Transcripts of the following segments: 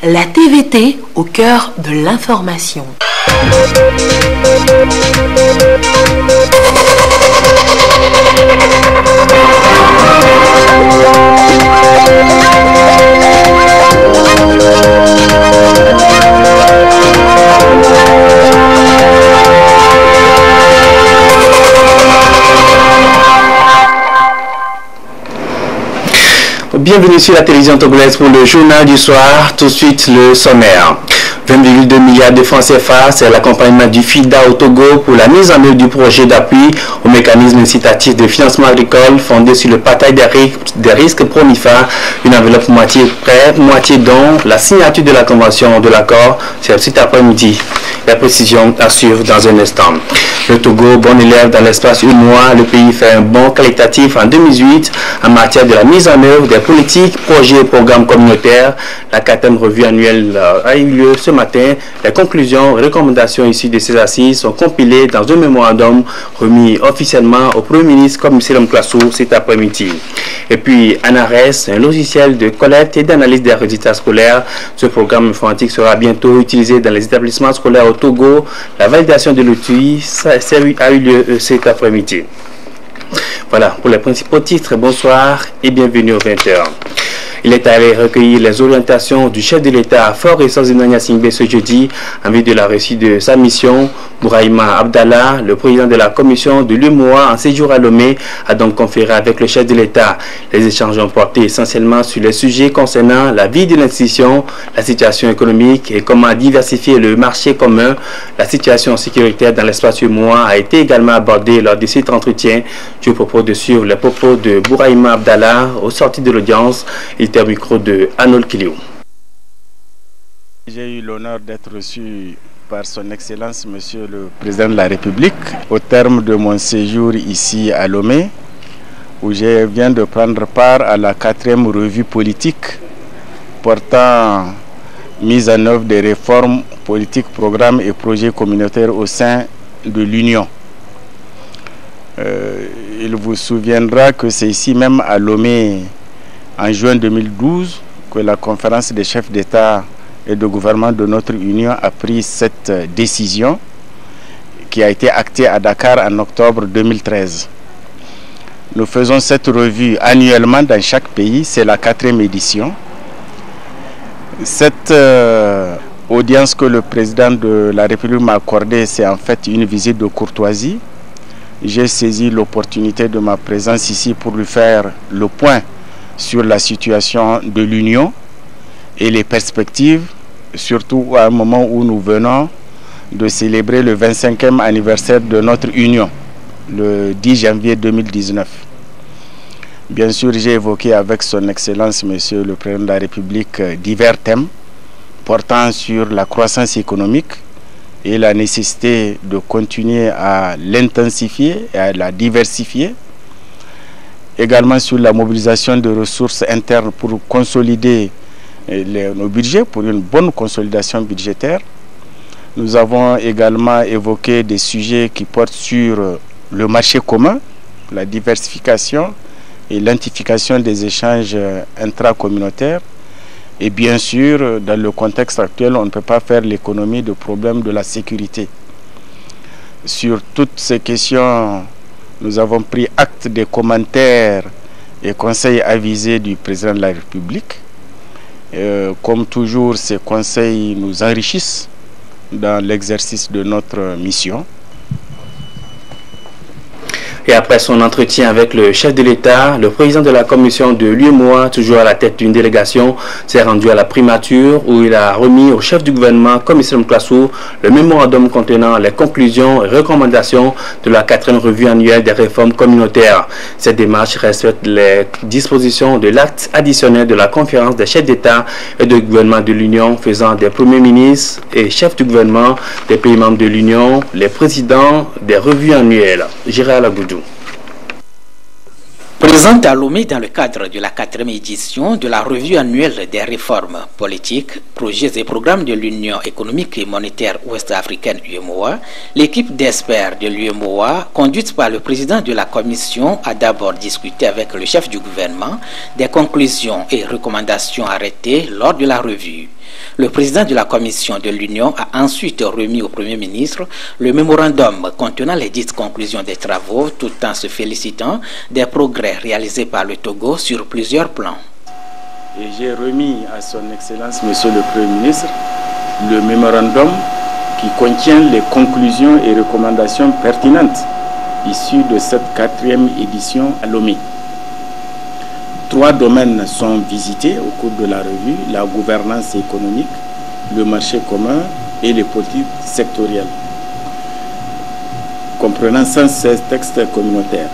la TVT au cœur de l'information. Bienvenue sur la télévision togolaise pour le journal du soir. Tout de suite, le sommaire. 20,2 milliards de francs CFA, c'est l'accompagnement du FIDA au Togo pour la mise en œuvre du projet d'appui au mécanisme incitatif de financement agricole fondé sur le partage des risques PROMIFA, une enveloppe moitié prêt, moitié don, la signature de la convention de l'accord, c'est cet après-midi. La précision à suivre dans un instant. Le Togo, bon élève dans l'espace UMOA, le pays fait un bond qualitatif en 2008 en matière de la mise en œuvre des politiques, projets et programmes communautaires. La 4e revue annuelle a eu lieu ce matin. Les conclusions et recommandations issues de ces assises sont compilées dans un mémorandum remis officiellement au Premier ministre comme Selim Klasso cet après-midi. Et puis, ANARES, un logiciel de collecte et d'analyse des résultats scolaires. Ce programme informatique sera bientôt utilisé dans les établissements scolaires au Togo. La validation de l'outil a eu lieu cet après-midi. Voilà, pour les principaux titres, bonsoir et bienvenue aux 20h. Il est allé recueillir les orientations du chef de l'État à Fort et Zinania Singbe ce jeudi en vue de la réussite de sa mission. Bouraïma Abdallah, le président de la commission de l'UMOA en séjour à Lomé, a donc conféré avec le chef de l'État. Les échanges ont porté essentiellement sur les sujets concernant la vie de l'institution, la situation économique et comment diversifier le marché commun. La situation sécuritaire dans l'espace UMOA a été également abordée lors de cet entretien. Je vous propose de suivre les propos de Bouraïma Abdallah au sorti de l'audience. Il était au micro de Anol Kiliou. J'ai eu l'honneur d'être reçu par son Excellence Monsieur le Président de la République au terme de mon séjour ici à Lomé, où je viens de prendre part à la 4e revue politique portant mise en œuvre des réformes politiques, programmes et projets communautaires au sein de l'Union. Il vous souviendra que c'est ici même à Lomé, en juin 2012, que la conférence des chefs d'État et de gouvernement de notre Union a pris cette décision qui a été actée à Dakar en octobre 2013. Nous faisons cette revue annuellement dans chaque pays, c'est la 4e édition. Cette audience que le président de la République m'a accordée, c'est en fait une visite de courtoisie. J'ai saisi l'opportunité de ma présence ici pour lui faire le point sur la situation de l'Union et les perspectives, surtout à un moment où nous venons de célébrer le 25e anniversaire de notre Union, le 10 janvier 2019. Bien sûr, j'ai évoqué avec son Excellence, Monsieur le Président de la République, divers thèmes portant sur la croissance économique et la nécessité de continuer à l'intensifier et à la diversifier. Également sur la mobilisation de ressources internes pour consolider nos budgets, pour une bonne consolidation budgétaire. Nous avons également évoqué des sujets qui portent sur le marché commun, la diversification et l'identification des échanges intracommunautaires. Et bien sûr, dans le contexte actuel, on ne peut pas faire l'économie de problèmes de la sécurité. Sur toutes ces questions, nous avons pris acte des commentaires et conseils avisés du président de la République. Comme toujours, ces conseils nous enrichissent dans l'exercice de notre mission. Et après son entretien avec le chef de l'État, le président de la commission de l'UMOA, toujours à la tête d'une délégation, s'est rendu à la primature où il a remis au chef du gouvernement, comme Selim Klasso, le mémorandum contenant les conclusions et recommandations de la 4e revue annuelle des réformes communautaires. Cette démarche respecte les dispositions de l'acte additionnel de la conférence des chefs d'État et de gouvernement de l'Union, faisant des premiers ministres et chefs du gouvernement des pays membres de l'Union les présidents des revues annuelles. Gérald Agoudou. Présente à Lomé dans le cadre de la 4e édition de la revue annuelle des réformes politiques, projets et programmes de l'Union économique et monétaire ouest-africaine UEMOA, l'équipe d'experts de l'UEMOA, conduite par le président de la commission, a d'abord discuté avec le chef du gouvernement des conclusions et recommandations arrêtées lors de la revue. Le président de la commission de l'Union a ensuite remis au Premier ministre le mémorandum contenant les dites conclusions des travaux, tout en se félicitant des progrès réalisés par le Togo sur plusieurs plans. Et j'ai remis à son Excellence, Monsieur le Premier ministre, le mémorandum qui contient les conclusions et recommandations pertinentes issues de cette 4e édition à Lomé. 3 domaines sont visités au cours de la revue: la gouvernance économique, le marché commun et les politiques sectorielles, comprenant 116 textes communautaires.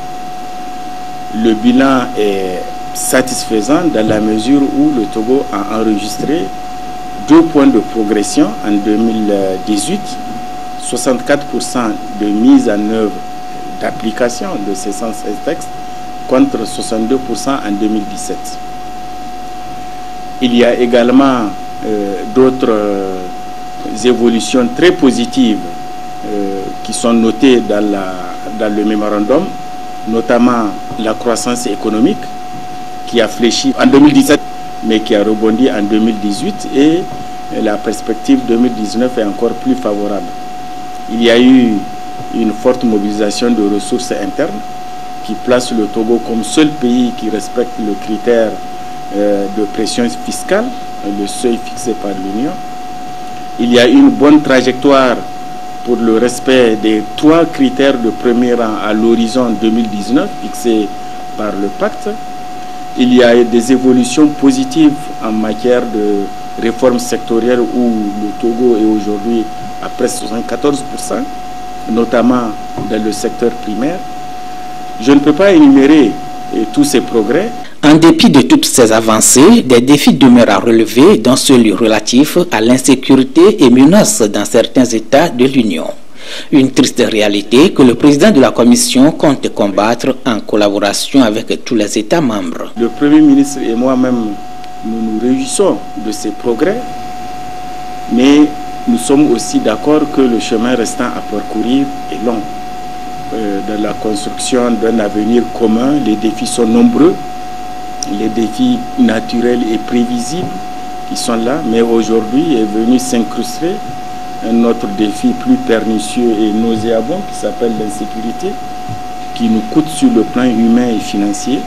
Le bilan est satisfaisant dans la mesure où le Togo a enregistré 2 points de progression en 2018, 64% de mise en œuvre d'application de ces 116 textes contre 62% en 2017. Il y a également d'autres évolutions très positives qui sont notées dans le mémorandum, notamment la croissance économique qui a fléchi en 2017 mais qui a rebondi en 2018, et la perspective 2019 est encore plus favorable. Il y a eu une forte mobilisation de ressources internes qui place le Togo comme seul pays qui respecte le critère de pression fiscale, le seuil fixé par l'Union. Il y a une bonne trajectoire pour le respect des 3 critères de premier rang à l'horizon 2019 fixés par le pacte. Il y a des évolutions positives en matière de réforme sectorielle où le Togo est aujourd'hui à presque 74%, notamment dans le secteur primaire. Je ne peux pas énumérer tous ces progrès. En dépit de toutes ces avancées, des défis demeurent à relever, dont celui relatif à l'insécurité et menaces dans certains États de l'Union. Une triste réalité que le président de la Commission compte combattre en collaboration avec tous les États membres. Le Premier ministre et moi-même, nous nous réjouissons de ces progrès, mais nous sommes aussi d'accord que le chemin restant à parcourir est long. Dans la construction d'un avenir commun, les défis sont nombreux, les défis naturels et prévisibles qui sont là, mais aujourd'hui est venu s'incruster un autre défi plus pernicieux et nauséabond qui s'appelle l'insécurité, qui nous coûte sur le plan humain et financier.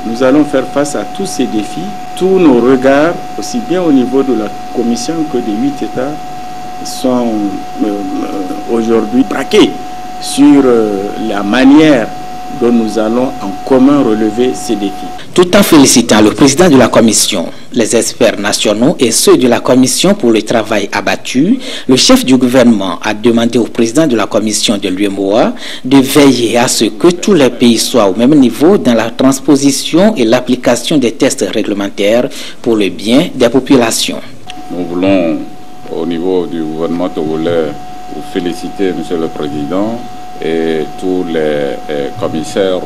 Nous allons faire face à tous ces défis. Tous nos regards, aussi bien au niveau de la Commission que des 8 États, sont aujourd'hui braqués sur la manière dont nous allons en commun relever ces défis. Tout en félicitant le président de la Commission, les experts nationaux et ceux de la Commission pour le travail abattu, le chef du gouvernement a demandé au président de la Commission de l'UEMOA de veiller à ce que tous les pays soient au même niveau dans la transposition et l'application des tests réglementaires pour le bien des populations. Nous voulons, au niveau du gouvernement togolais, vous féliciter, Monsieur le Président, et tous les commissaires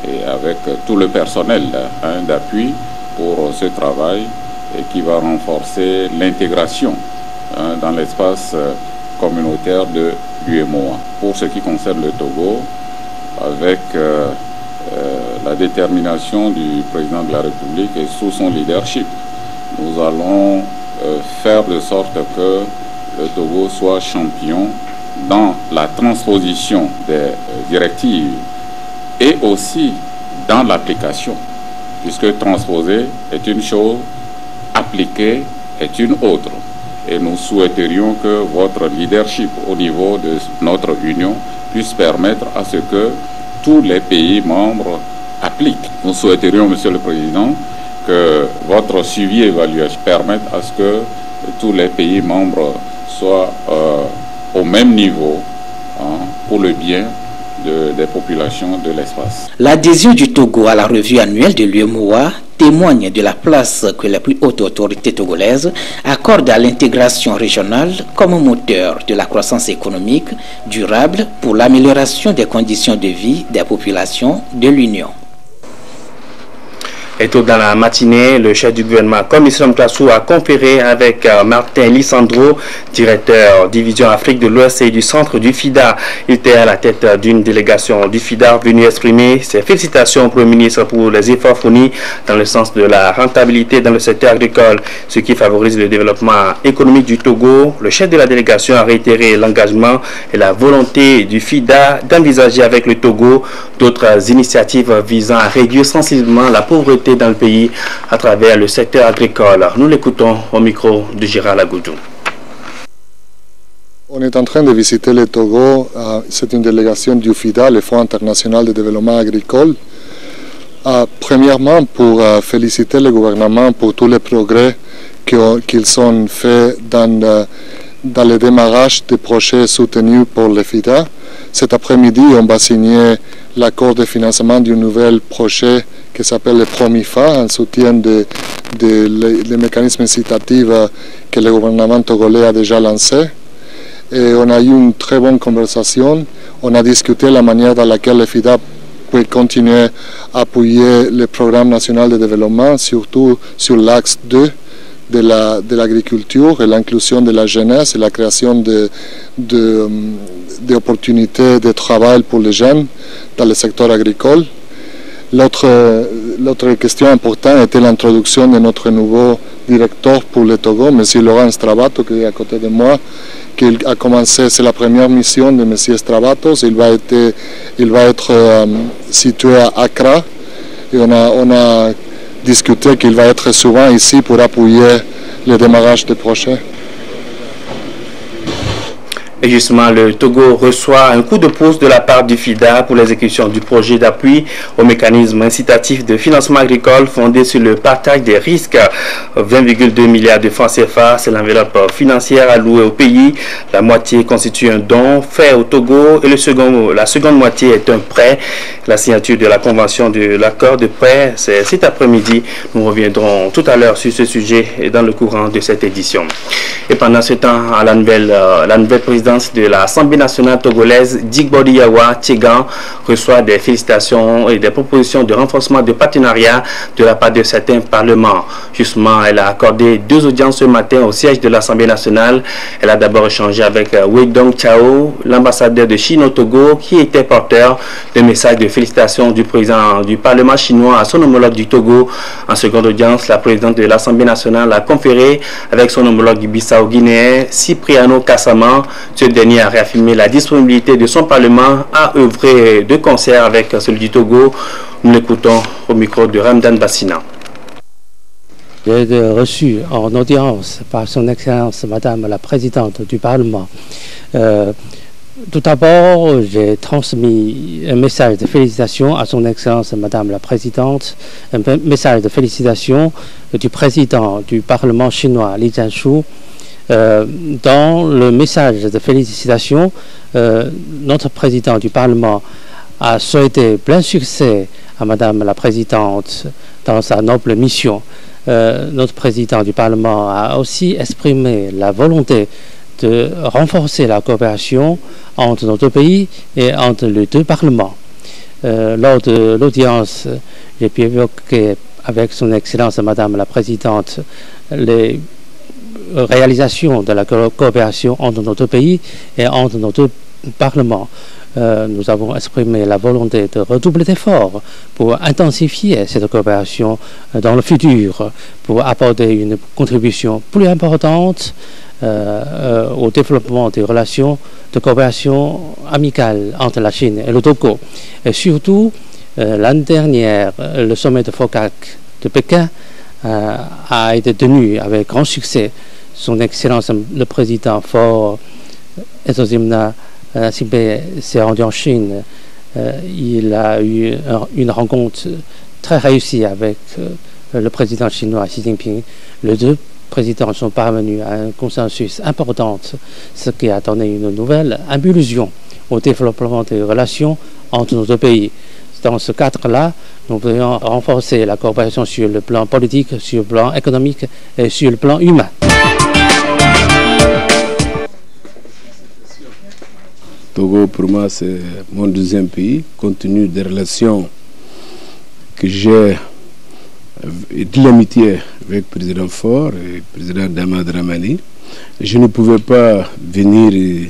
et avec tout le personnel d'appui pour ce travail et qui va renforcer l'intégration dans l'espace communautaire de l'UEMOA. Pour ce qui concerne le Togo, avec la détermination du président de la République et sous son leadership, nous allons faire de sorte que le Togo soit champion dans la transposition des directives et aussi dans l'application, puisque transposer est une chose, appliquer est une autre. Et nous souhaiterions que votre leadership au niveau de notre Union puisse permettre à ce que tous les pays membres appliquent. Nous souhaiterions, Monsieur le Président, que votre suivi et évaluation permette à ce que tous les pays membres soient au même niveau pour le bien des populations de l'espace. L'adhésion du Togo à la revue annuelle de l'UEMOA témoigne de la place que les plus hautes autorités togolaises accordent à l'intégration régionale comme moteur de la croissance économique durable pour l'amélioration des conditions de vie des populations de l'Union. Et tôt dans la matinée, le chef du gouvernement, comme Islam Klassou, a conféré avec Martin Lissandro, directeur division Afrique de l'Ouest et du centre du FIDA. Il était à la tête d'une délégation du FIDA venue exprimer ses félicitations au Premier ministre pour les efforts fournis dans le sens de la rentabilité dans le secteur agricole, ce qui favorise le développement économique du Togo. Le chef de la délégation a réitéré l'engagement et la volonté du FIDA d'envisager avec le Togo d'autres initiatives visant à réduire sensiblement la pauvreté dans le pays à travers le secteur agricole. Nous l'écoutons au micro de Gérald Agoudou. On est en train de visiter le Togo. C'est une délégation du FIDA, le Fonds international de développement agricole. Premièrement, pour féliciter le gouvernement pour tous les progrès qu'ils ont faits dans le démarrage des projets soutenus pour le FIDA. Cet après-midi, on va signer l'accord de financement d'un nouvel projet qui s'appelle le PROMIFA, en soutien des mécanismes incitatifs que le gouvernement togolais a déjà lancés. Et on a eu une très bonne conversation. On a discuté la manière dans laquelle le FIDA peut continuer à appuyer le programme national de développement, surtout sur l'axe 2 de l'agriculture et l'inclusion de la jeunesse et la création d'opportunités de travail pour les jeunes dans le secteur agricole. L'autre question importante était l'introduction de notre nouveau directeur pour le Togo, M. Laurent Stravato, qui est à côté de moi, qui a commencé, c'est la première mission de M. Stravatos. Il va être situé à Accra et on a discuté qu'il va être souvent ici pour appuyer le démarrage des projets. Et justement, le Togo reçoit un coup de pouce de la part du FIDA pour l'exécution du projet d'appui au mécanisme incitatif de financement agricole fondé sur le partage des risques. 20,2 milliards de francs CFA, c'est l'enveloppe financière allouée au pays. La moitié constitue un don fait au Togo et la seconde moitié est un prêt. La signature de la convention de l'accord de prêt, c'est cet après-midi. Nous reviendrons tout à l'heure sur ce sujet dans le courant de cette édition. Et pendant ce temps, à la nouvelle présidence de l'Assemblée nationale togolaise, Digbodi Yawa Tchegan reçoit des félicitations et des propositions de renforcement de partenariat de la part de certains parlements. Justement, elle a accordé 2 audiences ce matin au siège de l'Assemblée nationale. Elle a d'abord échangé avec Weidong Chao, l'ambassadeur de Chine au Togo, qui était porteur de messages de félicitations du président du Parlement chinois à son homologue du Togo. En seconde audience, la présidente de l'Assemblée nationale a conféré avec son homologue bissau-guinéen, Cipriano Kassaman. Ce dernier a réaffirmé la disponibilité de son Parlement à œuvrer de concert avec celui du Togo. Nous l'écoutons au micro de Ramdan Bassina. J'ai reçu en audience par son Excellence Madame la Présidente du Parlement. Tout d'abord, j'ai transmis un message de félicitations à son Excellence Madame la Présidente, un message de félicitations du Président du Parlement chinois, Li Zhanshu. Dans le message de félicitations, notre président du Parlement a souhaité plein succès à Madame la Présidente dans sa noble mission. Notre président du Parlement a aussi exprimé la volonté de renforcer la coopération entre nos deux pays et entre les deux parlements. Lors de l'audience, j'ai pu évoquer avec son Excellence Madame la Présidente les réalisation de la coopération entre nos deux pays et entre nos deux parlements. Nous avons exprimé la volonté de redoubler d'efforts pour intensifier cette coopération dans le futur, pour apporter une contribution plus importante au développement des relations de coopération amicale entre la Chine et le Togo. Et surtout, l'année dernière, le sommet de FOCAC de Pékin a été tenu avec grand succès. Son Excellence le Président Faure Etosimna Sibe s'est rendu en Chine. Il a eu une rencontre très réussie avec le président chinois Xi Jinping. Les deux présidents sont parvenus à un consensus important, ce qui a donné une nouvelle impulsion au développement des relations entre nos deux pays. Dans ce cadre-là, nous voulons renforcer la coopération sur le plan politique, sur le plan économique et sur le plan humain. Togo, pour moi, c'est mon deuxième pays, compte tenu des relations que j'ai de l'amitié avec le président Faure et le président Dama Dramani. Je ne pouvais pas venir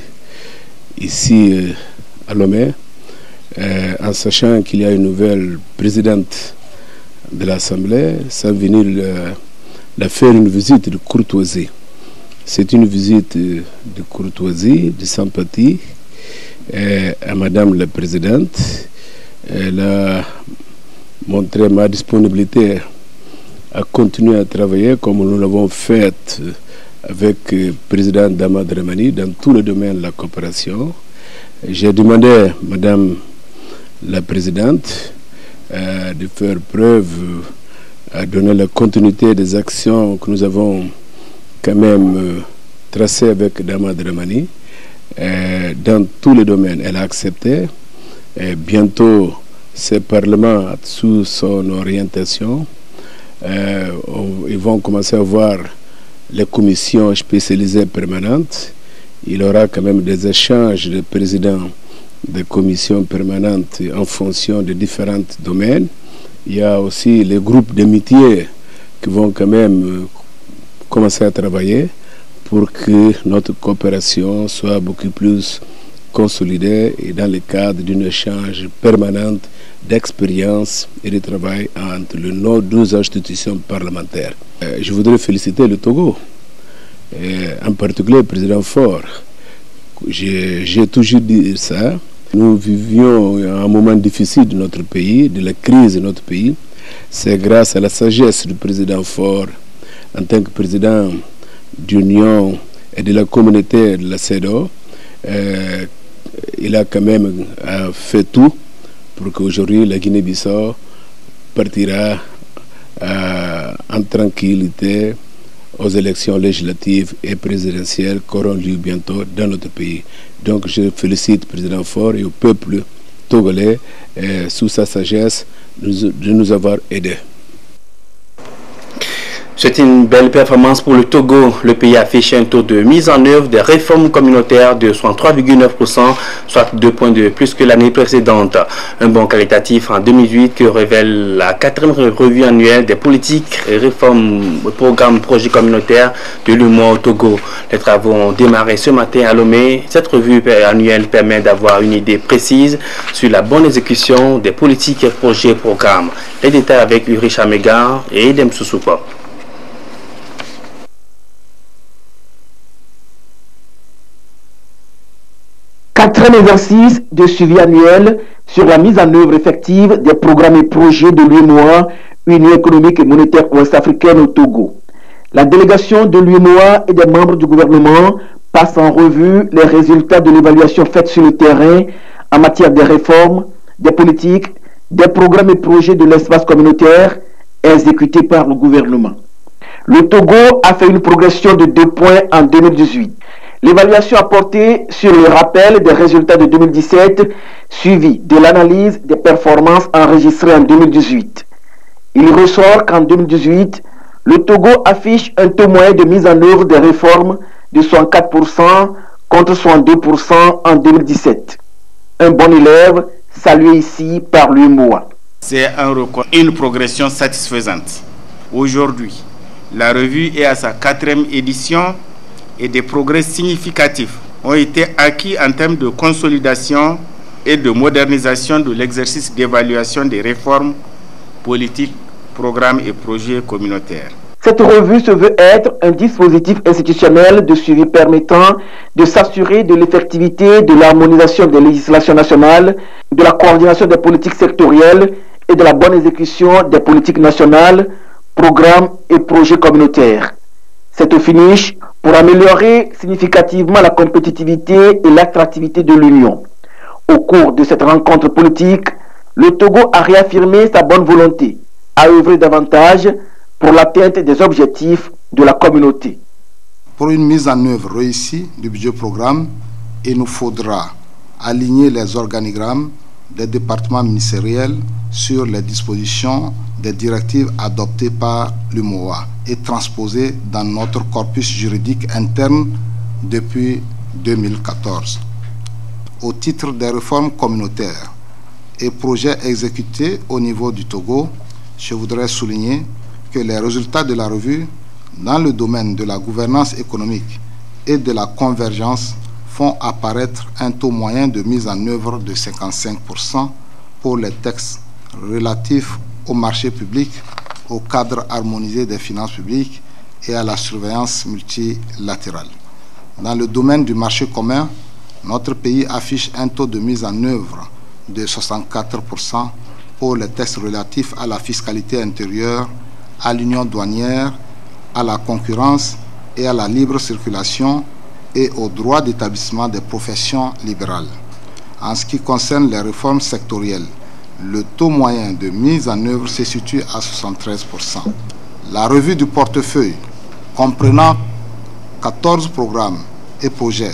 ici à Lomé en sachant qu'il y a une nouvelle présidente de l'Assemblée sans venir la faire une visite de courtoisie. C'est une visite de courtoisie, de sympathie à Madame la Présidente. Elle a montré ma disponibilité à continuer à travailler comme nous l'avons fait avec le président Dama Dramani dans tous les domaines de la coopération. J'ai demandé à Madame la Présidente de faire preuve, à donner la continuité des actions que nous avons quand même tracées avec Dama Dramani dans tous les domaines. Elle a accepté. Bientôt, ce Parlement, sous son orientation, ils vont commencer à voir les commissions spécialisées permanentes. Il y aura quand même des échanges de présidents des commissions permanentes en fonction de différents domaines. Il y a aussi les groupes d'amitié qui vont quand même commencer à travailler pour que notre coopération soit beaucoup plus consolidée et dans le cadre d'un échange permanent d'expérience et de travail entre nos deux institutions parlementaires. Je voudrais féliciter le Togo, en particulier le président Faure. J'ai toujours dit ça. Nous vivions un moment difficile de notre pays, de la crise de notre pays. C'est grâce à la sagesse du président Faure, en tant que président d'Union et de la communauté de la CEDEAO. Il a quand même fait tout pour qu'aujourd'hui la Guinée-Bissau partira en tranquillité aux élections législatives et présidentielles qui auront lieu bientôt dans notre pays. Donc je félicite le président Faure et au peuple togolais sous sa sagesse de nous avoir aidés. C'est une belle performance pour le Togo. Le pays affiche un taux de mise en œuvre des réformes communautaires de 63,9%, soit 2 points de plus que l'année précédente. Un bond qualitatif en 2008 que révèle la 4e revue annuelle des politiques et réformes au programme projet communautaire de l'UEMOA au Togo. Les travaux ont démarré ce matin à Lomé. Cette revue annuelle permet d'avoir une idée précise sur la bonne exécution des politiques et projets et programmes. Les détails avec Uricha Megar et Edem Sousoupa. 4e exercice de suivi annuel sur la mise en œuvre effective des programmes et projets de l'UEMOA, Union économique et monétaire ouest-africaine au Togo. La délégation de l'UEMOA et des membres du gouvernement passe en revue les résultats de l'évaluation faite sur le terrain en matière de réformes, des politiques, des programmes et projets de l'espace communautaire exécutés par le gouvernement. Le Togo a fait une progression de 2 points en 2018. L'évaluation a porté sur le rappel des résultats de 2017, suivi de l'analyse des performances enregistrées en 2018. Il ressort qu'en 2018, le Togo affiche un taux moyen de mise en œuvre des réformes de 64% contre 62% en 2017. Un bon élève, salué ici par l'UEMOA. C'est une progression satisfaisante. Aujourd'hui, la revue est à sa 4e édition et des progrès significatifs ont été acquis en termes de consolidation et de modernisation de l'exercice d'évaluation des réformes politiques, programmes et projets communautaires. Cette revue se veut être un dispositif institutionnel de suivi permettant de s'assurer de l'effectivité de l'harmonisation des législations nationales, de la coordination des politiques sectorielles et de la bonne exécution des politiques nationales, programmes et projets communautaires. C'est au finish pour améliorer significativement la compétitivité et l'attractivité de l'Union. Au cours de cette rencontre politique, le Togo a réaffirmé sa bonne volonté à œuvrer davantage pour l'atteinte des objectifs de la communauté. Pour une mise en œuvre réussie du budget programme, il nous faudra aligner les organigrammes des départements ministériels sur les dispositions des directives adoptées par l'UEMOA et transposées dans notre corpus juridique interne depuis 2014. Au titre des réformes communautaires et projets exécutés au niveau du Togo, je voudrais souligner que les résultats de la revue dans le domaine de la gouvernance économique et de la convergence font apparaître un taux moyen de mise en œuvre de 55% pour les textes relatifs au marché public, au cadre harmonisé des finances publiques et à la surveillance multilatérale. Dans le domaine du marché commun, notre pays affiche un taux de mise en œuvre de 64% pour les textes relatifs à la fiscalité intérieure, à l'union douanière, à la concurrence et à la libre circulation et au droit d'établissement des professions libérales. En ce qui concerne les réformes sectorielles, le taux moyen de mise en œuvre se situe à 73%. La revue du portefeuille, comprenant 14 programmes et projets,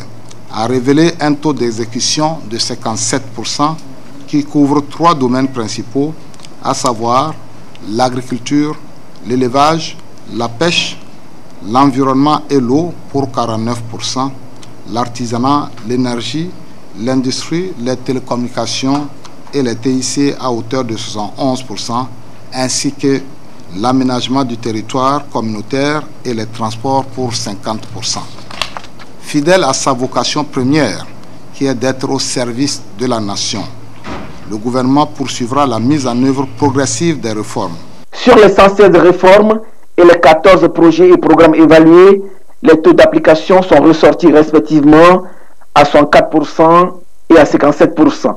a révélé un taux d'exécution de 57% qui couvre 3 domaines principaux, à savoir l'agriculture, l'élevage, la pêche, l'environnement et l'eau pour 49%, l'artisanat, l'énergie, l'industrie, les télécommunications et les TIC à hauteur de 71%, ainsi que l'aménagement du territoire communautaire et les transports pour 50%. Fidèle à sa vocation première, qui est d'être au service de la nation, le gouvernement poursuivra la mise en œuvre progressive des réformes. Sur les 116 réformes et les 14 projets et programmes évalués, les taux d'application sont ressortis respectivement à 64% et à 57%.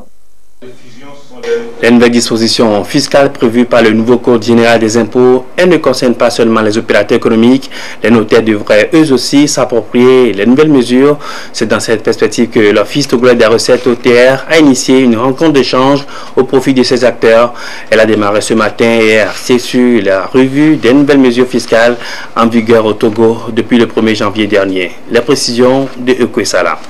Les nouvelles dispositions fiscales prévues par le nouveau Code général des impôts, elles ne concernent pas seulement les opérateurs économiques. Les notaires devraient eux aussi s'approprier les nouvelles mesures. C'est dans cette perspective que l'Office togolais des recettes OTR a initié une rencontre d'échange au profit de ces acteurs. Elle a démarré ce matin et a axé sur la revue des nouvelles mesures fiscales en vigueur au Togo depuis le 1er janvier dernier. Les précisions de Ekwesala.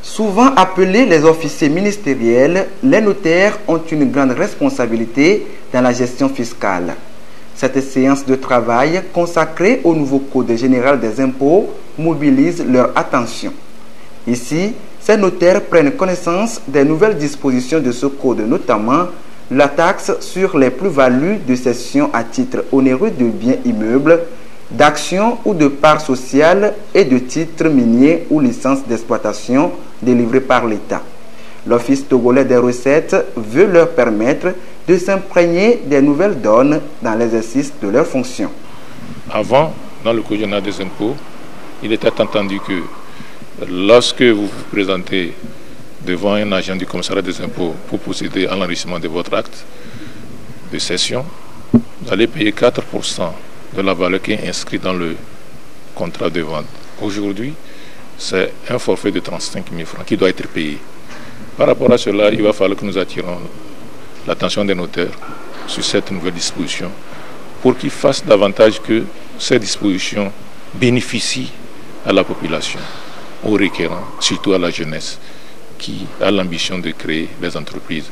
Souvent appelés les officiers ministériels, les notaires ont une grande responsabilité dans la gestion fiscale. Cette séance de travail consacrée au nouveau Code général des impôts mobilise leur attention. Ici, ces notaires prennent connaissance des nouvelles dispositions de ce code, notamment la taxe sur les plus-values de cession à titre onéreux de biens immeubles, d'actions ou de parts sociales et de titres miniers ou licences d'exploitation délivrées par l'État. L'Office togolais des recettes veut leur permettre de s'imprégner des nouvelles donnes dans l'exercice de leurs fonctions. Avant, dans le Code général des impôts, il était entendu que lorsque vous vous présentez devant un agent du commissariat des impôts pour procéder à l'enrichissement de votre acte de cession, vous allez payer 4% de la valeur qui est inscrite dans le contrat de vente. Aujourd'hui, c'est un forfait de 35 000 francs qui doit être payé. Par rapport à cela, il va falloir que nous attirons l'attention des notaires sur cette nouvelle disposition pour qu'ils fassent davantage que ces dispositions bénéficient à la population, aux requérants, surtout à la jeunesse qui a l'ambition de créer des entreprises.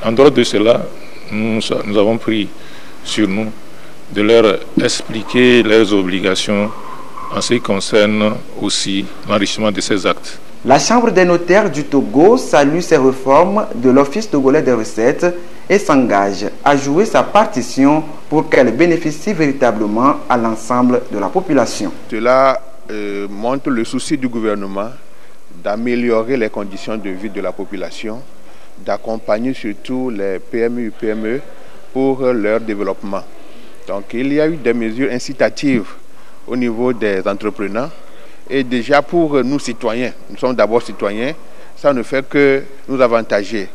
En dehors de cela, nous avons pris sur nous de leur expliquer leurs obligations en ce qui concerne aussi l'enrichissement de ces actes. La Chambre des notaires du Togo salue ces réformes de l'Office togolais des recettes et s'engage à jouer sa partition pour qu'elle bénéficie véritablement à l'ensemble de la population. Cela montre le souci du gouvernement d'améliorer les conditions de vie de la population, d'accompagner surtout les PME, PME pour leur développement. Donc il y a eu des mesures incitatives au niveau des entrepreneurs et déjà pour nous citoyens, nous sommes d'abord citoyens, ça ne fait que nous avantager.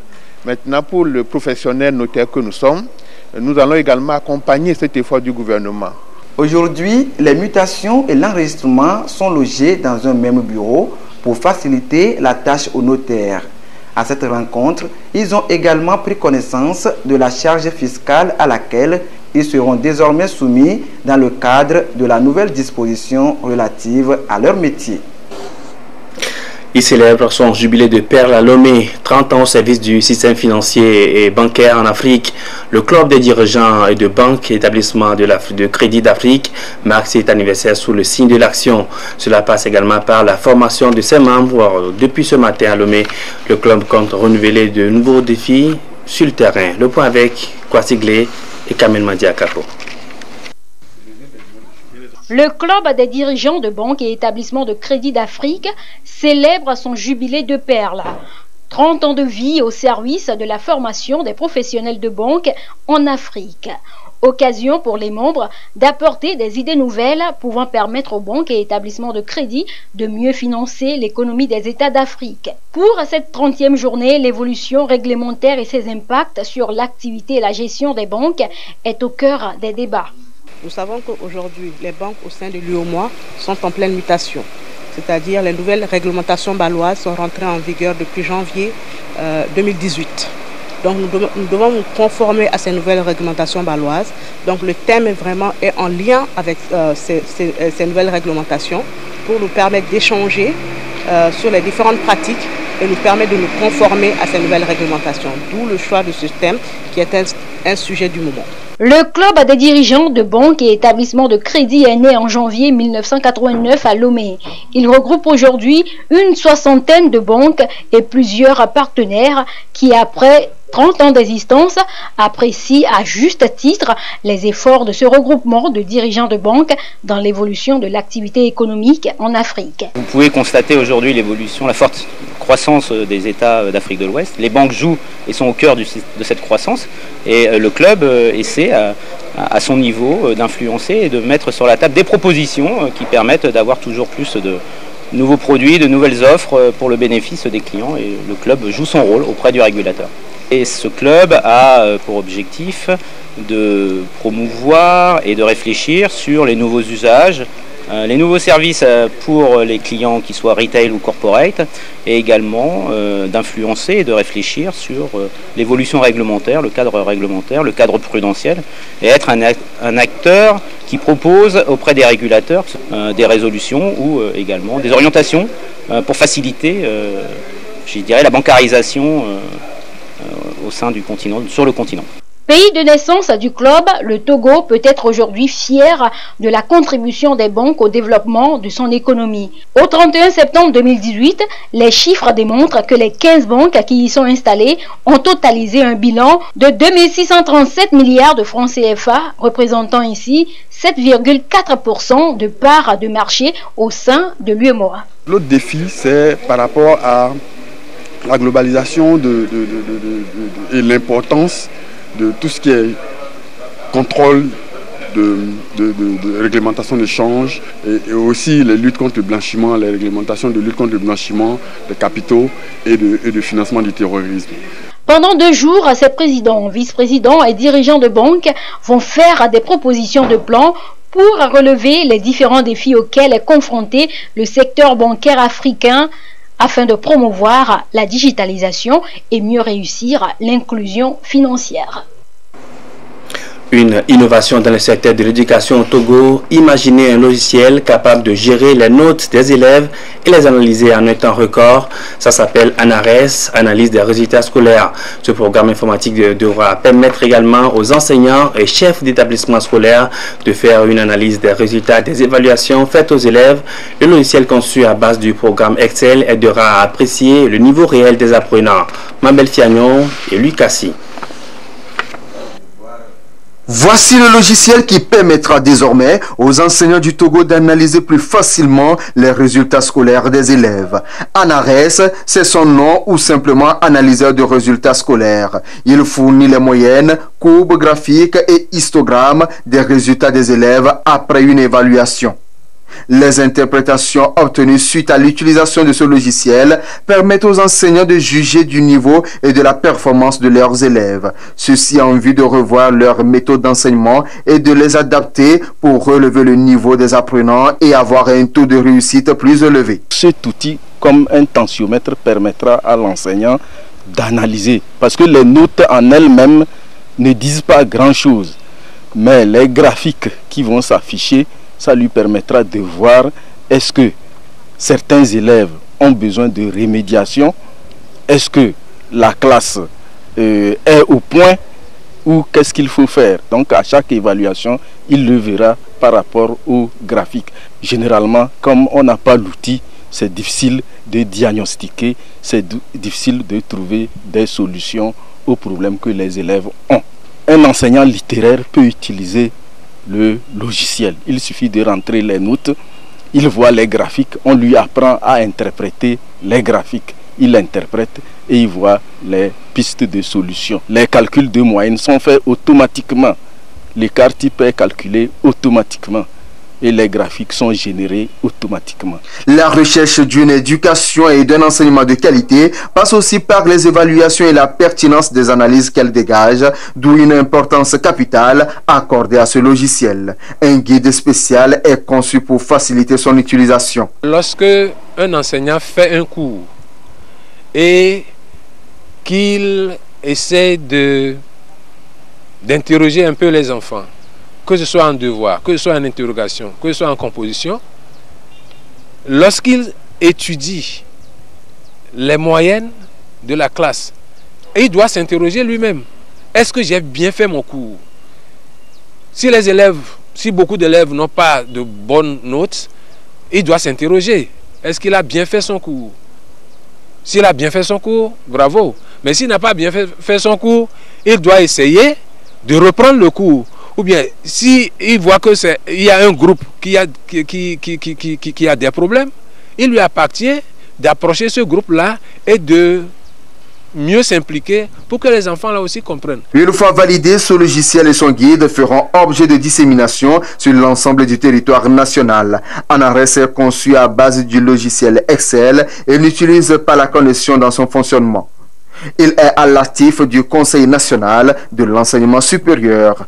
Maintenant pour le professionnel notaire que nous sommes, nous allons également accompagner cet effort du gouvernement. Aujourd'hui, les mutations et l'enregistrement sont logés dans un même bureau pour faciliter la tâche aux notaires. À cette rencontre, ils ont également pris connaissance de la charge fiscale à laquelle ils seront désormais soumis dans le cadre de la nouvelle disposition relative à leur métier. Il célèbre son jubilé de Perle à Lomé, 30 ans au service du système financier et bancaire en Afrique. Le club des dirigeants et de banques et établissements de crédit d'Afrique marque cet anniversaire sous le signe de l'action. Cela passe également par la formation de ses membres. Depuis ce matin à Lomé, le club compte renouveler de nouveaux défis sur le terrain. Le point avec Kwasiglé et Kamel Madiakapo. Le club des dirigeants de banques et établissements de crédit d'Afrique célèbre son jubilé de perles. 30 ans de vie au service de la formation des professionnels de banque en Afrique. Occasion pour les membres d'apporter des idées nouvelles pouvant permettre aux banques et établissements de crédit de mieux financer l'économie des États d'Afrique. Pour cette 30e journée, l'évolution réglementaire et ses impacts sur l'activité et la gestion des banques est au cœur des débats. Nous savons qu'aujourd'hui, les banques au sein de l'UEMOA sont en pleine mutation. C'est-à-dire les nouvelles réglementations bâloises sont rentrées en vigueur depuis janvier 2018. Donc nous devons nous conformer à ces nouvelles réglementations bâloises. Donc le thème est en lien avec ces nouvelles réglementations pour nous permettre d'échanger sur les différentes pratiques et nous permettre de nous conformer à ces nouvelles réglementations. D'où le choix de ce thème qui est un sujet du moment. Le club des dirigeants de banques et établissements de crédit est né en janvier 1989 à Lomé. Il regroupe aujourd'hui une soixantaine de banques et plusieurs partenaires qui, après 30 ans d'existence, apprécient à juste titre les efforts de ce regroupement de dirigeants de banques dans l'évolution de l'activité économique en Afrique. Vous pouvez constater aujourd'hui l'évolution, la forte croissance des États d'Afrique de l'Ouest. Les banques jouent et sont au cœur de cette croissance et le club essaie à son niveau d'influencer et de mettre sur la table des propositions qui permettent d'avoir toujours plus de nouveaux produits, de nouvelles offres pour le bénéfice des clients et le club joue son rôle auprès du régulateur. Et ce club a pour objectif de promouvoir et de réfléchir sur les nouveaux usages, les nouveaux services pour les clients qui soient retail ou corporate, et également d'influencer et de réfléchir sur l'évolution réglementaire, le cadre prudentiel, et être un acteur qui propose auprès des régulateurs des résolutions ou également des orientations pour faciliter, je dirais, la bancarisation au sein du continent, sur le continent. Pays de naissance du club, le Togo peut être aujourd'hui fier de la contribution des banques au développement de son économie. Au 31 septembre 2018, les chiffres démontrent que les 15 banques qui y sont installées ont totalisé un bilan de 2637 milliards de francs CFA, représentant ici 7,4% de part de marché au sein de l'UEMOA. L'autre défi, c'est par rapport à la globalisation et l'importance de tout ce qui est contrôle de réglementation d'échange et aussi les luttes contre le blanchiment, les réglementations de lutte contre le blanchiment des capitaux et de financement du terrorisme. Pendant 2 jours, ces présidents, vice-présidents et dirigeants de banques vont faire des propositions de plans pour relever les différents défis auxquels est confronté le secteur bancaire africain afin de promouvoir la digitalisation et mieux réussir l'inclusion financière. Une innovation dans le secteur de l'éducation au Togo, imaginer un logiciel capable de gérer les notes des élèves et les analyser en un temps record. Ça s'appelle ANARES, Analyse des résultats scolaires. Ce programme informatique devra permettre également aux enseignants et chefs d'établissement scolaire de faire une analyse des résultats des évaluations faites aux élèves. Le logiciel conçu à base du programme Excel aidera à apprécier le niveau réel des apprenants. Mabel Fiagnon et Louis Cassi. Voici le logiciel qui permettra désormais aux enseignants du Togo d'analyser plus facilement les résultats scolaires des élèves. ANARES, c'est son nom ou simplement analyseur de résultats scolaires. Il fournit les moyennes, courbes graphiques et histogrammes des résultats des élèves après une évaluation. Les interprétations obtenues suite à l'utilisation de ce logiciel permettent aux enseignants de juger du niveau et de la performance de leurs élèves. Ceci en vue de revoir leur méthode d'enseignement et de les adapter pour relever le niveau des apprenants et avoir un taux de réussite plus élevé. Cet outil, comme un tensiomètre, permettra à l'enseignant d'analyser. Parce que les notes en elles-mêmes ne disent pas grand-chose. Mais les graphiques qui vont s'afficher, ça lui permettra de voir est-ce que certains élèves ont besoin de rémédiation, est-ce que la classe est au point ou qu'est-ce qu'il faut faire. Donc à chaque évaluation, il le verra par rapport au graphique. Généralement, comme on n'a pas l'outil, c'est difficile de diagnostiquer, c'est difficile de trouver des solutions aux problèmes que les élèves ont. Un enseignant littéraire peut utiliser le logiciel. Il suffit de rentrer les notes, il voit les graphiques, on lui apprend à interpréter les graphiques. Il interprète et il voit les pistes de solution. Les calculs de moyenne sont faits automatiquement. L'écart type est calculé automatiquement et les graphiques sont générés automatiquement. La recherche d'une éducation et d'un enseignement de qualité passe aussi par les évaluations et la pertinence des analyses qu'elle dégage, d'où une importance capitale accordée à ce logiciel. Un guide spécial est conçu pour faciliter son utilisation. Lorsque un enseignant fait un cours et qu'il essaie d'interroger un peu les enfants, que ce soit en devoir, que ce soit en interrogation, que ce soit en composition, lorsqu'il étudie les moyennes de la classe, il doit s'interroger lui-même. Est-ce que j'ai bien fait mon cours? Si beaucoup d'élèves n'ont pas de bonnes notes, il doit s'interroger. Est-ce qu'il a bien fait son cours? S'il a bien fait son cours, bravo. Mais s'il n'a pas bien fait son cours, il doit essayer de reprendre le cours. Ou bien, s'il voit qu'il y a un groupe qui a des problèmes, il lui appartient d'approcher ce groupe-là et de mieux s'impliquer pour que les enfants là aussi comprennent. Une fois validé, ce logiciel et son guide feront objet de dissémination sur l'ensemble du territoire national. ANARES est conçu à base du logiciel Excel et n'utilise pas la connexion dans son fonctionnement. Il est à l'actif du Conseil national de l'enseignement supérieur.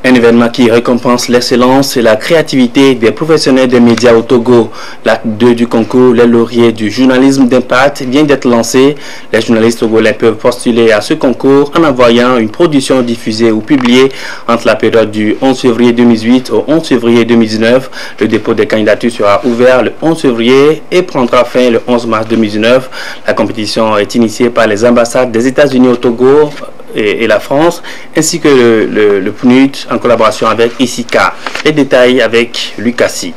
Un événement qui récompense l'excellence et la créativité des professionnels des médias au Togo. L'acte 2 du concours Les Lauriers du journalisme d'impact vient d'être lancé. Les journalistes togolais peuvent postuler à ce concours en envoyant une production diffusée ou publiée entre la période du 11 février 2018 au 11 février 2019. Le dépôt des candidatures sera ouvert le 11 février et prendra fin le 11 mars 2019. La compétition est initiée par les ambassades des États-Unis au Togo et la France, ainsi que le PNUD en collaboration avec ISICA. Les détails avec Lucassi.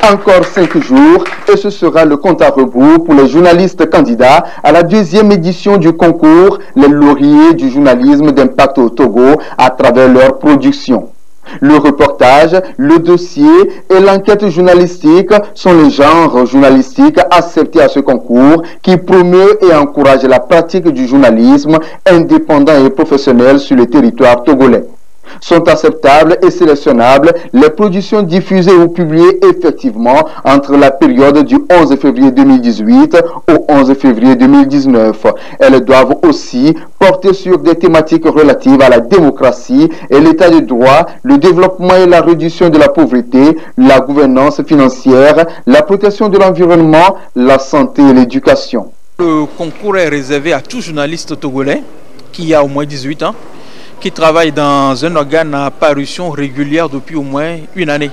Encore 5 jours et ce sera le compte à rebours pour les journalistes candidats à la 2e édition du concours Les Lauriers du journalisme d'impact au Togo à travers leur production. Le reportage, le dossier et l'enquête journalistique sont les genres journalistiques acceptés à ce concours qui promeut et encourage la pratique du journalisme indépendant et professionnel sur le territoire togolais. Sont acceptables et sélectionnables les productions diffusées ou publiées effectivement entre la période du 11 février 2018 au 11 février 2019. Elles doivent aussi porter sur des thématiques relatives à la démocratie et l'état de droit, le développement et la réduction de la pauvreté, la gouvernance financière, la protection de l'environnement, la santé et l'éducation. Le concours est réservé à tout journaliste togolais qui a au moins 18 ans, qui travaille dans un organe à parution régulière depuis au moins une année.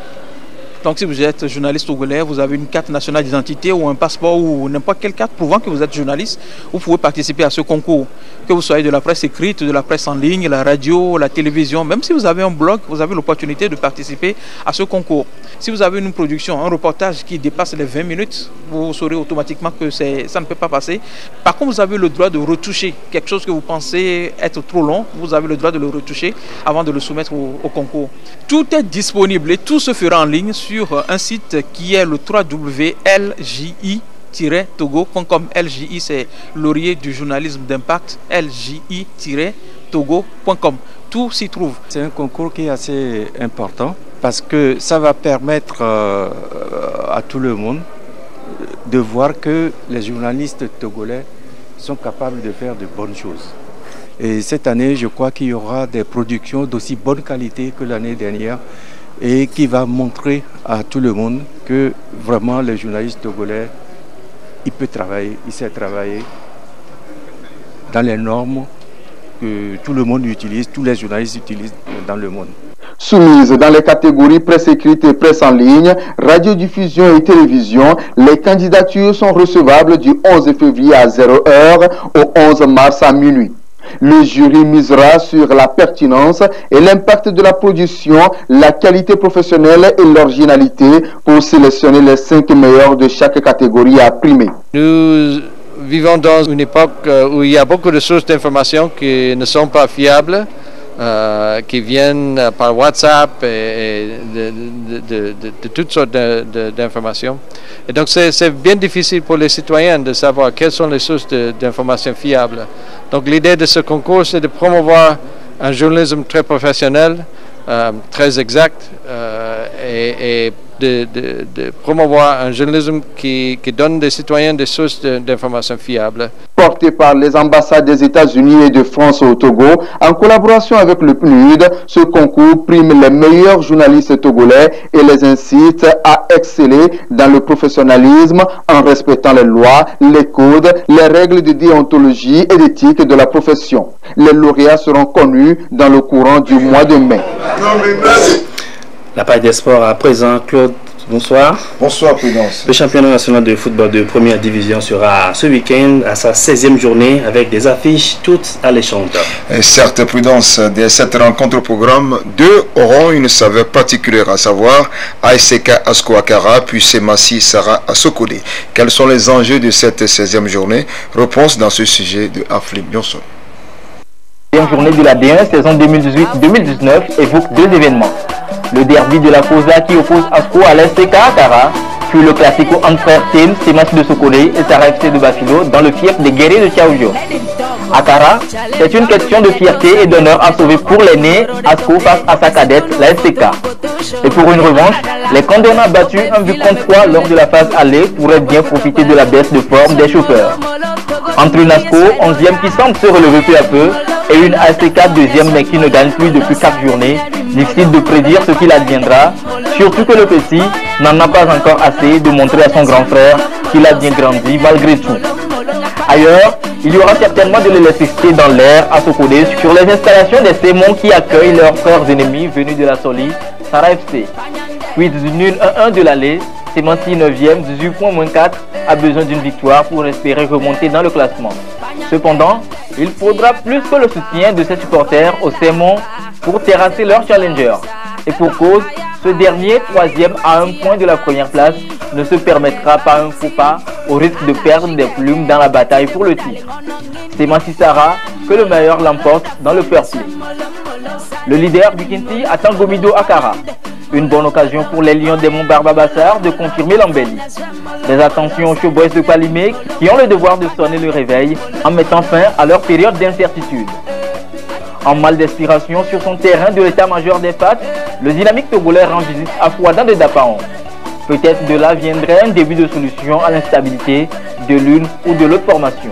Donc si vous êtes journaliste togolais, vous avez une carte nationale d'identité ou un passeport ou n'importe quelle carte prouvant que vous êtes journaliste, vous pouvez participer à ce concours. Que vous soyez de la presse écrite, de la presse en ligne, la radio, la télévision, même si vous avez un blog, vous avez l'opportunité de participer à ce concours. Si vous avez une production, un reportage qui dépasse les 20 minutes, vous saurez automatiquement que ça ne peut pas passer. Par contre, vous avez le droit de retoucher quelque chose que vous pensez être trop long, vous avez le droit de le retoucher avant de le soumettre au concours. Tout est disponible et tout se fera en ligne sur un site qui est le www.lji-togo.com. LJI, c'est Laurier du journalisme d'impact, lji-togo.com. Tout s'y trouve. C'est un concours qui est assez important parce que ça va permettre à tout le monde de voir que les journalistes togolais sont capables de faire de bonnes choses. Et cette année, je crois qu'il y aura des productions d'aussi bonne qualité que l'année dernière et qui va montrer à tout le monde que vraiment les journalistes togolais, il sait travailler dans les normes que tout le monde utilise, tous les journalistes utilisent dans le monde. Soumises dans les catégories presse écrite et presse en ligne, radiodiffusion et télévision, les candidatures sont recevables du 11 février à 0h au 11 mars à minuit. Le jury misera sur la pertinence et l'impact de la production, la qualité professionnelle et l'originalité pour sélectionner les 5 meilleurs de chaque catégorie à primer. Nous vivons dans une époque où il y a beaucoup de sources d'informations qui ne sont pas fiables, qui viennent par WhatsApp et de toutes sortes d'informations. Et donc c'est bien difficile pour les citoyens de savoir quelles sont les sources d'informations fiables. Donc l'idée de ce concours, c'est de promouvoir un journalisme très professionnel, très exact, et de promouvoir un journalisme qui donne des citoyens des sources d'informations fiables. Porté par les ambassades des États-Unis et de France au Togo, en collaboration avec le PNUD, ce concours prime les meilleurs journalistes togolais et les incite à exceller dans le professionnalisme en respectant les lois, les codes, les règles de déontologie et d'éthique de la profession. Les lauréats seront connus dans le courant du mois de mai. La page des sports à présent, Claude, bonsoir. Bonsoir Prudence. Le championnat national de football de première division sera ce week-end à sa 16e journée avec des affiches toutes alléchantes. Certes Prudence, de cette rencontre au programme, 2 auront une saveur particulière, à savoir ASK Asko Akara puis Semassi Sarah Asokode. Quels sont les enjeux de cette 16e journée? Réponse dans ce sujet de Aflim Bionson. La 16e journée de la D1 saison 2018-2019 évoque 2 événements. Le derby de la COSA qui oppose Asko à l'STK Akara, puis le classico entre frères Tim, Semassi de Sokode et Sarah FC de Bafilo dans le fief des guerriers de Tchaoujio. Akara, c'est une question de fierté et d'honneur à sauver pour l'aîné Asko face à sa cadette, la STK. Et pour une revanche, les condamnés battus 1 but contre 3 lors de la phase aller pourraient bien profiter de la baisse de forme des chauffeurs. Entre une Asko, 11e qui semble se relever peu à peu, et une ASTK 2e mais qui ne gagne plus depuis 4 journées, difficile de prédire ce qu'il adviendra, surtout que le petit n'en a pas encore assez de montrer à son grand frère qu'il a bien grandi malgré tout. Ailleurs, il y aura certainement de l'électricité dans l'air à Sokode sur les installations des Sémons qui accueillent leurs frères ennemis venus de la Soli, Sarah FC. Puis du nul 1-1 de l'aller, Semassi 9e, 18 points moins 4, a besoin d'une victoire pour espérer remonter dans le classement. Cependant, il faudra plus que le soutien de ses supporters au Sémon pour terrasser leur challenger. Et pour cause, ce dernier, 3e à 1 point de la première place, ne se permettra pas un faux pas au risque de perdre des plumes dans la bataille pour le titre. C'est Semassi Sarah que le meilleur l'emporte dans le fair play. Le leader du Kinti attend Gomido Akara. Une bonne occasion pour les Lions des Monts Barbabassar de confirmer l'embellie. Des attentions aux Showboys de Palimé qui ont le devoir de sonner le réveil en mettant fin à leur période d'incertitude. En mal d'inspiration sur son terrain de l'état-major des FAT, le dynamique togolais rend visite à Fouadan de Dapaon. Peut-être de là viendrait un début de solution à l'instabilité de l'une ou de l'autre formation.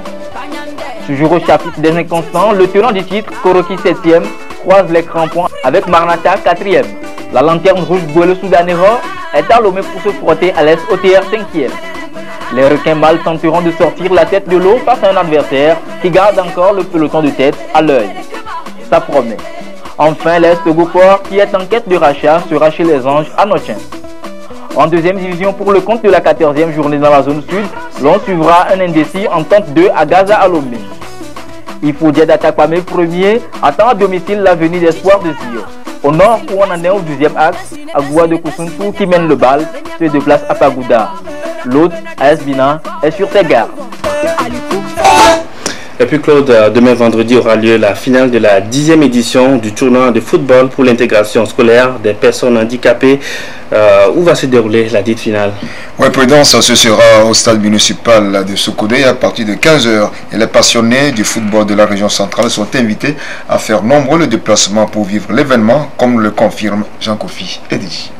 Toujours au chapitre des inconstants, le tenant du titre, Koroki 7e, croise les crampons avec Marnata 4e. La lanterne rouge Bouelle Soudanero est à Lomé pour se frotter à l'Est OTR 5e. Les requins mâles tenteront de sortir la tête de l'eau face à un adversaire qui garde encore le peloton de tête à l'œil. Ça promet. Enfin, l'Est Togoport, qui est en quête de rachat, sera chez les Anges à Nochin. En 2e division pour le compte de la 14e journée dans la zone sud, l'on suivra un indécis en tente 2 à Gaza à Lomé. Il faut dire d'Atakpame premier, attend à domicile l'avenir d'espoir de Zio. Au nord, où on en est au 12e axe, Agoua de Koussountou qui mène le bal, se déplace à Pagouda. L'autre, AS Bina, est sur ses gardes. Et puis Claude, demain vendredi aura lieu la finale de la 10e édition du tournoi de football pour l'intégration scolaire des personnes handicapées. Où va se dérouler la dite finale? Oui, Prudence, ce sera au stade municipal de Sokode à partir de 15h. Et les passionnés du football de la région centrale sont invités à faire nombreux le déplacement pour vivre l'événement, comme le confirme Jean-Kofi Eddy.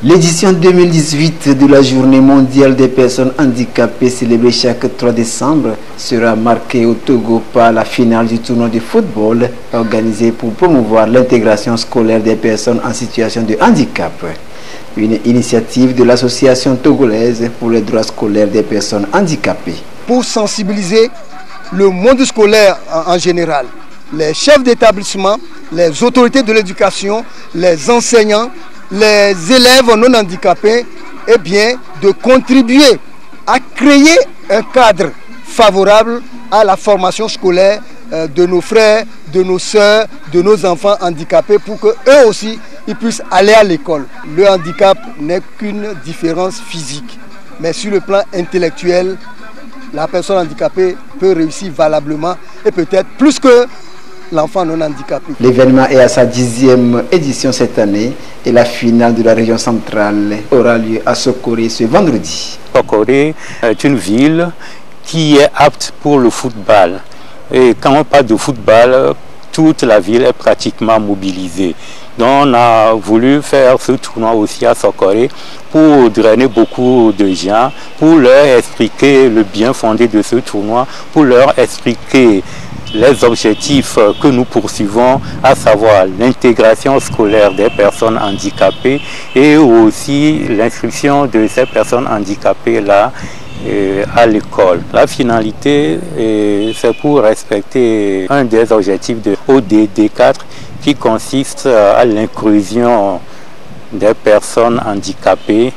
L'édition 2018 de la Journée mondiale des personnes handicapées célébrée chaque 3 décembre sera marquée au Togo par la finale du tournoi de football organisé pour promouvoir l'intégration scolaire des personnes en situation de handicap. Une initiative de l'association togolaise pour les droits scolaires des personnes handicapées. Pour sensibiliser le monde scolaire en général, les chefs d'établissement, les autorités de l'éducation, les enseignants, les élèves non handicapés, de contribuer à créer un cadre favorable à la formation scolaire de nos frères, de nos sœurs, de nos enfants handicapés pour qu'eux aussi ils puissent aller à l'école. Le handicap n'est qu'une différence physique, mais sur le plan intellectuel, la personne handicapée peut réussir valablement et peut-être plus que l'enfant non handicapé. L'événement est à sa 10e édition cette année et la finale de la région centrale aura lieu à Sokoré ce vendredi. Sokoré est une ville qui est apte pour le football. Et quand on parle de football, toute la ville est pratiquement mobilisée. Donc on a voulu faire ce tournoi aussi à Sokoré pour drainer beaucoup de gens, pour leur expliquer le bien fondé de ce tournoi, pour leur expliquer les objectifs que nous poursuivons, à savoir l'intégration scolaire des personnes handicapées et aussi l'inscription de ces personnes handicapées-là à l'école. La finalité, c'est pour respecter un des objectifs de ODD4 qui consiste à l'inclusion des personnes handicapées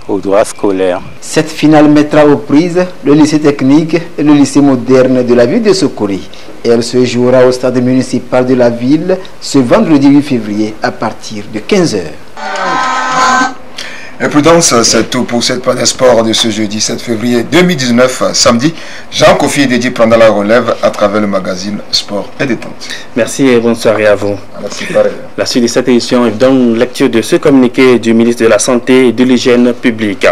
aux droits scolaires. Cette finale mettra aux prises le lycée technique et le lycée moderne de la ville de Sokoré. Elle se jouera au stade municipal de la ville ce vendredi 8 février à partir de 15h. Et Prudence, c'est tout pour cette page des sports de ce jeudi 7 février 2019, samedi. Jean Kofi et Dédié prendra la relève à travers le magazine Sport et Détente. Merci et bonne soirée à vous. Merci, pareil. La suite de cette édition donne lecture de ce communiqué du ministre de la Santé et de l'Hygiène publique.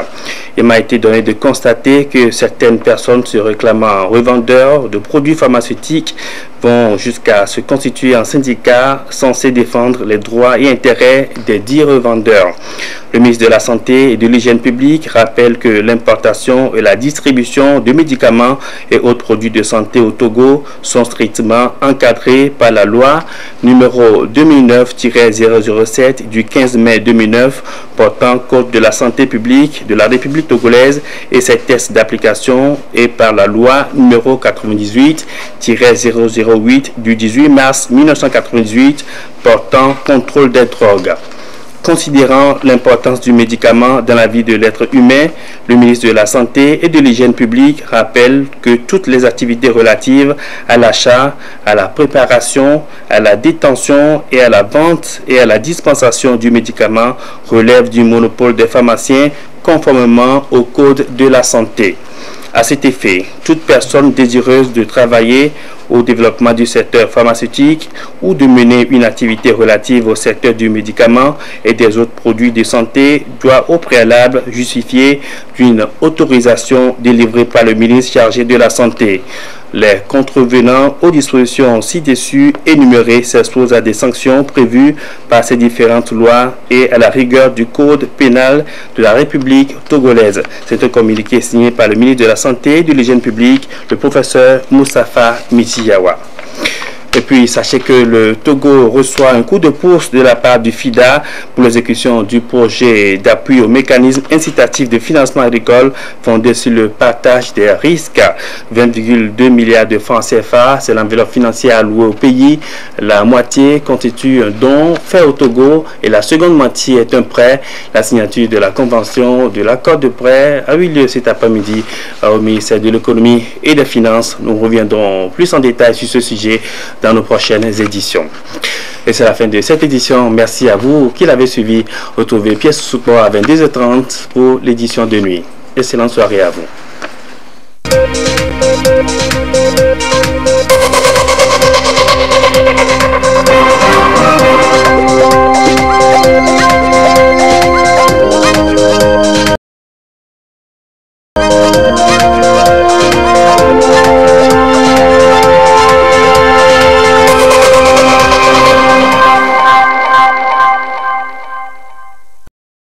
Il m'a été donné de constater que certaines personnes se réclamant revendeurs de produits pharmaceutiques vont jusqu'à se constituer en syndicat censé défendre les droits et intérêts des dits revendeurs. Le ministre de la Santé et de l'Hygiène publique rappelle que l'importation et la distribution de médicaments et autres produits de santé au Togo sont strictement encadrés par la loi numéro 2009-007 du 15 mai 2009 portant Code de la santé publique de la République togolaise et ses tests d'application et par la loi numéro 98-008 du 18 mars 1998 portant contrôle des drogues. Considérant l'importance du médicament dans la vie de l'être humain, le ministre de la Santé et de l'Hygiène publique rappelle que toutes les activités relatives à l'achat, à la préparation, à la détention et à la vente et à la dispensation du médicament relèvent du monopole des pharmaciens conformément au Code de la santé. À cet effet, toute personne désireuse de travailler au développement du secteur pharmaceutique ou de mener une activité relative au secteur du médicament et des autres produits de santé doit au préalable justifier d'une autorisation délivrée par le ministre chargé de la Santé. Les contrevenants aux dispositions ci-dessus énumérées s'exposent à des sanctions prévues par ces différentes lois et à la rigueur du Code pénal de la République togolaise. C'est un communiqué signé par le ministre de la Santé et de l'Hygiène publique, le professeur Moustapha Mitsiyawa. Et puis, sachez que le Togo reçoit un coup de pouce de la part du FIDA pour l'exécution du projet d'appui au mécanisme incitatif de financement agricole fondé sur le partage des risques. 20,2 milliards de francs CFA, c'est l'enveloppe financière allouée au pays. La moitié constitue un don fait au Togo et la seconde moitié est un prêt. La signature de la convention de l'accord de prêt a eu lieu cet après-midi au ministère de l'économie et des finances. Nous reviendrons plus en détail sur ce sujet dans nos prochaines éditions. Et c'est la fin de cette édition. Merci à vous qui l'avez suivi. Retrouvez Pièce sous support à 22h30 pour l'édition de nuit. Excellente soirée à vous.